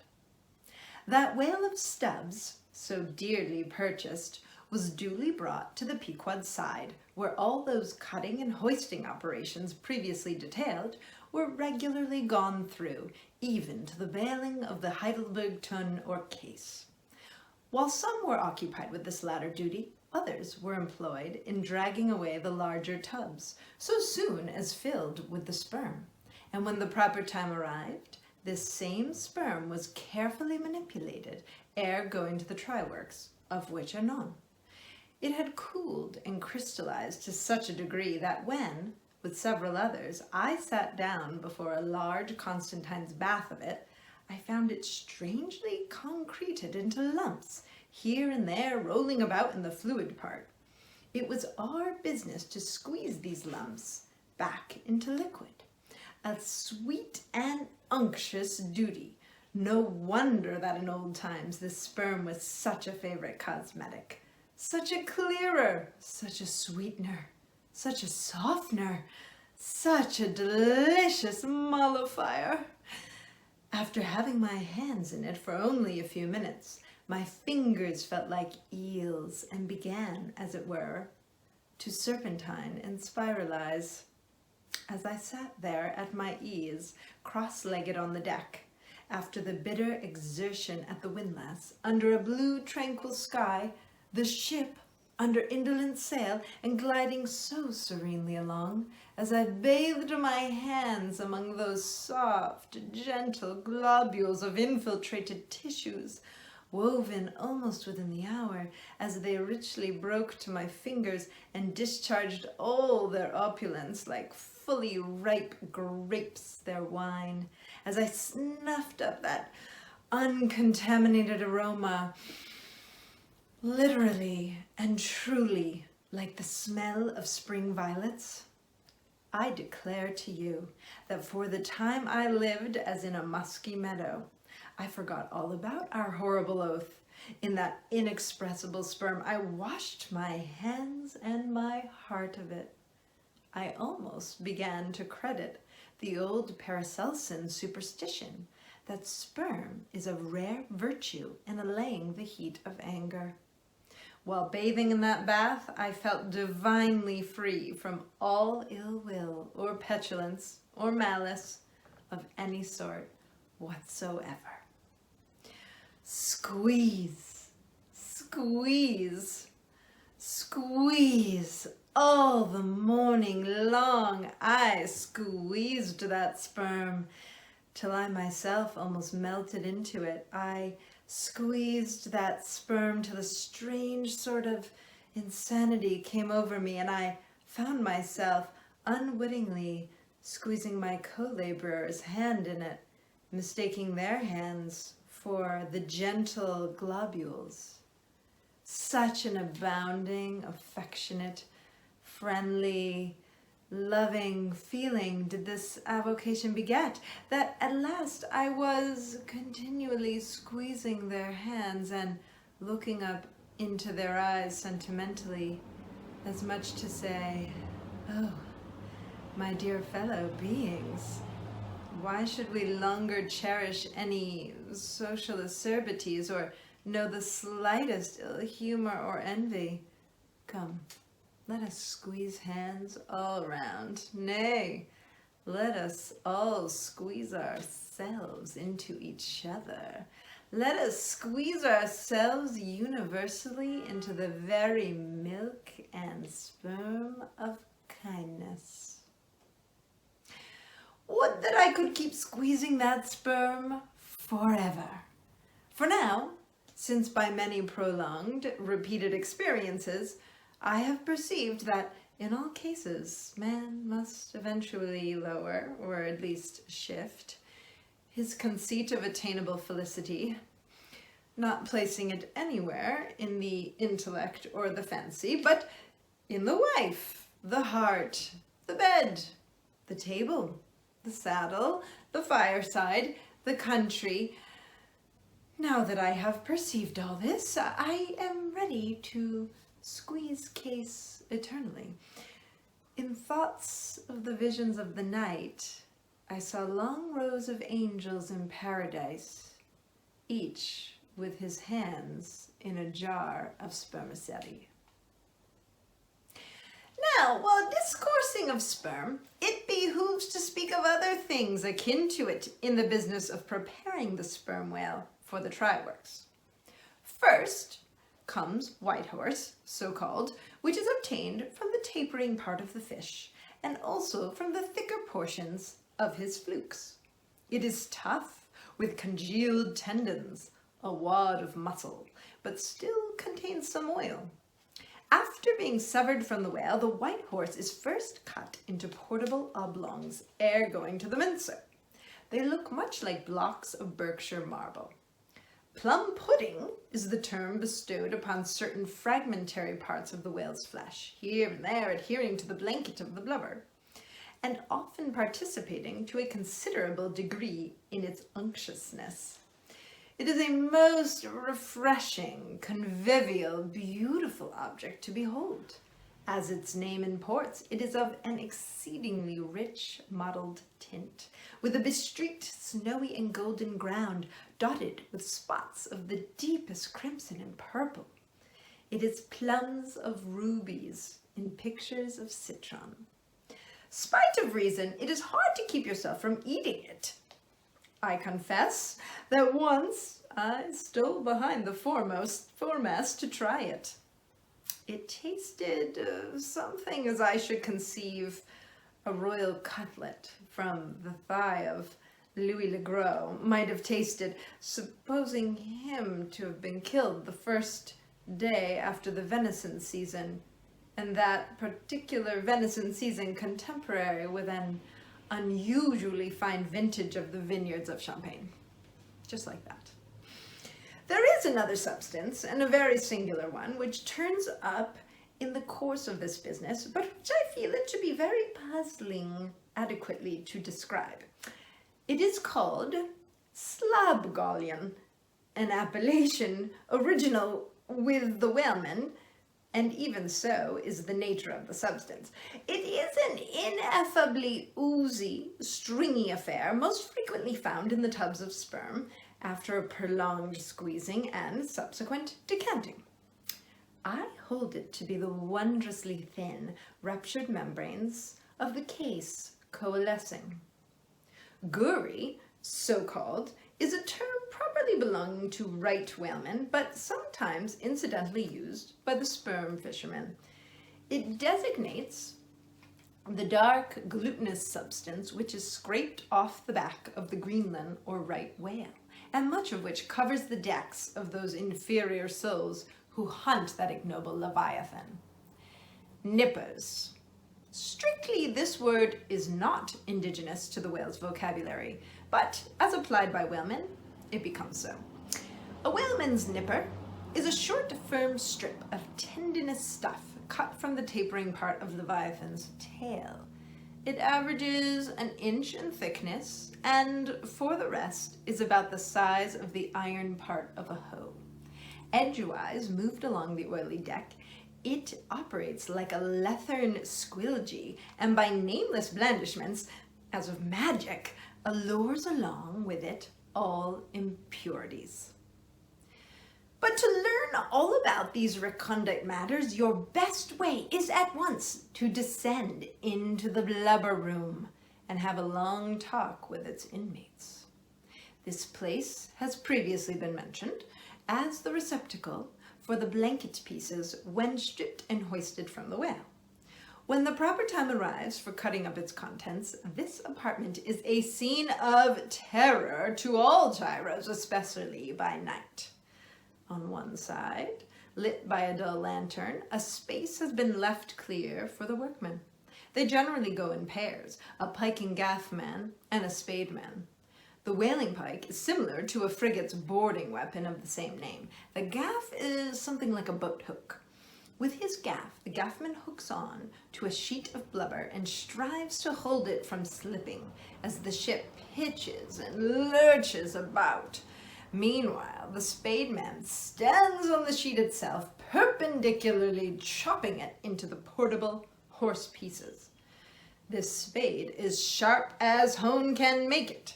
That whale of Stubbs, so dearly purchased, was duly brought to the Pequod's side, where all those cutting and hoisting operations previously detailed were regularly gone through, even to the bailing of the Heidelberg tun or case. While some were occupied with this latter duty, others were employed in dragging away the larger tubs, so soon as filled with the sperm. And when the proper time arrived, this same sperm was carefully manipulated ere going to the try-works, of which anon. It had cooled and crystallized to such a degree that when, with several others, I sat down before a large Constantine's bath of it, I found it strangely concreted into lumps, here and there rolling about in the fluid part. It was our business to squeeze these lumps back into liquid. A sweet and unctuous duty. No wonder that in old times the sperm was such a favorite cosmetic. Such a clearer, such a sweetener, such a softener, such a delicious mollifier. After having my hands in it for only a few minutes, my fingers felt like eels and began, as it were, to serpentine and spiralize. As I sat there at my ease, cross-legged on the deck, after the bitter exertion at the windlass, under a blue tranquil sky, the ship under indolent sail and gliding so serenely along, as I bathed my hands among those soft, gentle globules of infiltrated tissues, woven almost within the hour, as they richly broke to my fingers and discharged all their opulence like fully ripe grapes their wine, as I snuffed up that uncontaminated aroma, literally and truly like the smell of spring violets, I declare to you that for the time I lived as in a musky meadow, I forgot all about our horrible oath. In that inexpressible sperm, I washed my hands and my heart of it. I almost began to credit the old Paracelsian superstition that sperm is a rare virtue in allaying the heat of anger. While bathing in that bath, I felt divinely free from all ill will or petulance or malice of any sort whatsoever. Squeeze, squeeze, squeeze. All the morning long I squeezed that sperm till I myself almost melted into it. I squeezed that sperm till a strange sort of insanity came over me, and I found myself unwittingly squeezing my co-laborer's hand in it, mistaking their hands for the gentle globules. Such an abounding, affectionate, friendly, loving feeling did this avocation beget, that at last I was continually squeezing their hands and looking up into their eyes sentimentally, as much to say, "Oh, my dear fellow beings, why should we longer cherish any social acerbities or know the slightest ill humor or envy? Come, let us squeeze hands all round. Nay, let us all squeeze ourselves into each other. Let us squeeze ourselves universally into the very milk and sperm of kindness." Would that I could keep squeezing that sperm forever. For now, since by many prolonged, repeated experiences, I have perceived that in all cases man must eventually lower, or at least shift, his conceit of attainable felicity, not placing it anywhere in the intellect or the fancy, but in the wife, the heart, the bed, the table, the saddle, the fireside, the country. Now that I have perceived all this, I am ready to squeeze case eternally. In thoughts of the visions of the night, I saw long rows of angels in paradise, each with his hands in a jar of spermaceti. Now, while discoursing of sperm, it behooves to speak of other things akin to it in the business of preparing the sperm whale for the try-works. First comes white horse, so called, which is obtained from the tapering part of the fish, and also from the thicker portions of his flukes. It is tough, with congealed tendons, a wad of muscle, but still contains some oil. After being severed from the whale, the white horse is first cut into portable oblongs ere going to the mincer. They look much like blocks of Berkshire marble. Plum pudding is the term bestowed upon certain fragmentary parts of the whale's flesh, here and there adhering to the blanket of the blubber, and often participating to a considerable degree in its unctuousness. It is a most refreshing, convivial, beautiful object to behold. As its name imports, it is of an exceedingly rich mottled tint, with a bestreaked snowy and golden ground dotted with spots of the deepest crimson and purple. It is plums of rubies in pictures of citron. Spite of reason, it is hard to keep yourself from eating it. I confess that once I stole behind the foremast to try it. It tasted something as I should conceive a royal cutlet from the thigh of Louis le Gros might have tasted, supposing him to have been killed the first day after the venison season, and that particular venison season contemporary with an unusually fine vintage of the vineyards of Champagne. Just like that. There is another substance, and a very singular one, which turns up in the course of this business, but which I feel it to be very puzzling adequately to describe. It is called slabgollion, an appellation original with the whalemen, and even so is the nature of the substance. It is an ineffably oozy, stringy affair, most frequently found in the tubs of sperm, after a prolonged squeezing and subsequent decanting. I hold it to be the wondrously thin, ruptured membranes of the case coalescing. Gurry, so called, is a term properly belonging to right whalemen, but sometimes incidentally used by the sperm fishermen. It designates the dark glutinous substance which is scraped off the back of the Greenland or right whale, and much of which covers the decks of those inferior souls who hunt that ignoble leviathan. Nippers. Strictly, this word is not indigenous to the whale's vocabulary, but as applied by whalemen, it becomes so. A whaleman's nipper is a short, firm strip of tendinous stuff cut from the tapering part of Leviathan's tail. It averages an inch in thickness, and for the rest is about the size of the iron part of a hoe. Edgewise moved along the oily deck, it operates like a leathern squilgee, and by nameless blandishments, as of magic, allures along with it all impurities. But to learn all about these recondite matters, your best way is at once to descend into the blubber room and have a long talk with its inmates. This place has previously been mentioned as the receptacle for the blanket pieces when stripped and hoisted from the whale. When the proper time arrives for cutting up its contents, this apartment is a scene of terror to all tyros, especially by night. On one side, lit by a dull lantern, a space has been left clear for the workmen. They generally go in pairs, a pike and gaff man and a spade man. The whaling pike is similar to a frigate's boarding weapon of the same name. The gaff is something like a boat hook. With his gaff, the gaffman hooks on to a sheet of blubber and strives to hold it from slipping as the ship pitches and lurches about. Meanwhile, the spademan stands on the sheet itself, perpendicularly chopping it into the portable horse pieces. This spade is sharp as hone can make it.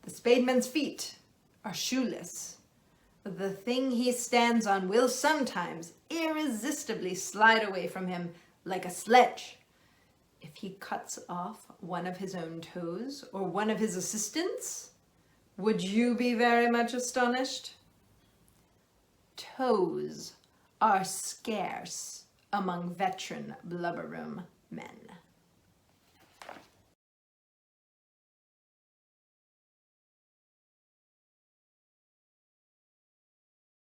The spademan's feet are shoeless. The thing he stands on will sometimes irresistibly slide away from him like a sledge. If he cuts off one of his own toes or one of his assistants, would you be very much astonished? Toes are scarce among veteran blubber room men.